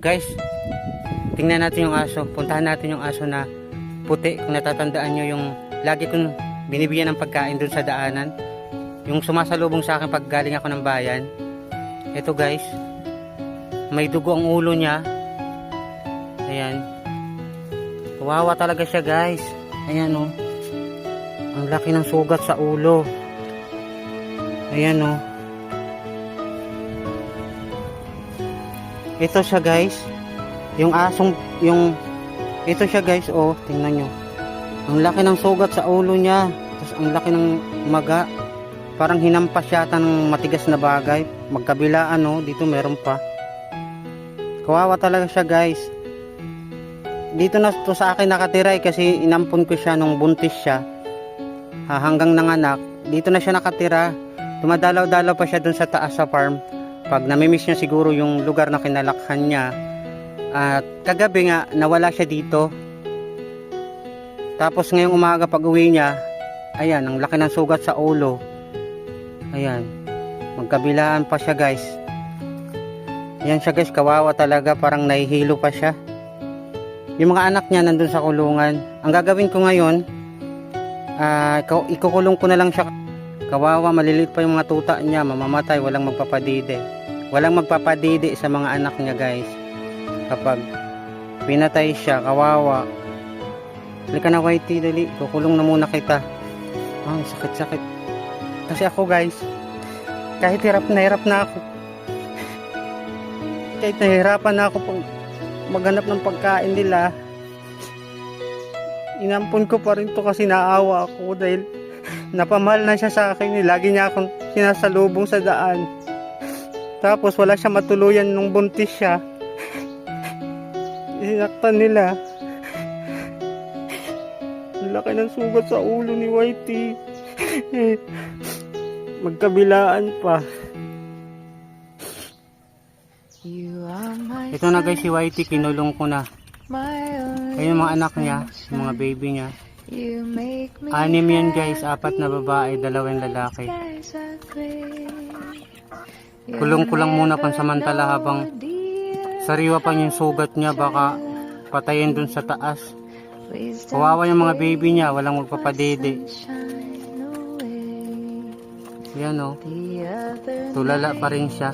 Guys, tingnan natin yung aso. Puntahan natin yung aso na puti. Kung natatandaan nyo yung lagi kong binibigyan ng pagkain dun sa daanan. Yung sumasalubong sa akin pag galing ako ng bayan. Ito guys, may dugo ang ulo niya. Ayan. Kawawa talaga siya guys. Ayan oh. Ang laki ng sugat sa ulo. Ayan oh. Ito siya guys. Yung asong, ito siya guys oh. Tingnan nyo. Ang laki ng sugat sa ulo niya. Tapos ang laki ng maga. Parang hinampas yata ng matigas na bagay. Magkabilaan oh. Dito meron pa. Kawawa talaga siya guys. Dito na to sa akin nakatira kasi inampon ko siya nung buntis siya. Hanggang nanganak. Dito na siya nakatira. Dumadalaw-dalaw pa siya dun sa taas sa farm. Pag namimiss niya siguro yung lugar na kinalakhan niya. At kagabi nga nawala siya dito. Tapos ngayong umaga pag uwi niya, ayan, ang laki ng sugat sa ulo. Ayan. Magkabilaan pa siya guys. Ayan siya guys, kawawa talaga. Parang nahihilo pa siya. Yung mga anak niya nandun sa kulungan. Ang gagawin ko ngayon, ikukulong ko na lang siya. Kawawa, maliliit pa yung mga tuta niya. Mamamatay, walang magpapadide. Walang magpapadide sa mga anak niya guys. Kapag pinatay siya, kawawa. Halika na Whitey, dali. Kukulong na muna kita. Ang sakit-sakit. Kasi ako guys, kahit hirap na ako. Kahit nahihirapan na ako pag maghanap ng pagkain nila, inampon ko pa rin to kasi naawa ako dahil napamahal na siya sa akin. Lagi niya akong sinasalubong sa daan. Tapos wala siya matuluyan nung buntis siya. Sinaktan nila. Laki ng sugat sa ulo ni Whitey. Magkabilaan pa. Ito na guys si Whitey, kinulong ko na. Ayun yung mga anak niya, yung mga baby niya. 6 yan guys, 4 na babae, 2 lalaki. Kulong ko lang muna pansamantala habang sariwa pa yung sugat niya, baka patayin dun sa taas. Kawawa yung mga baby niya, walang magpapadede. Yan o, tulala pa rin siya.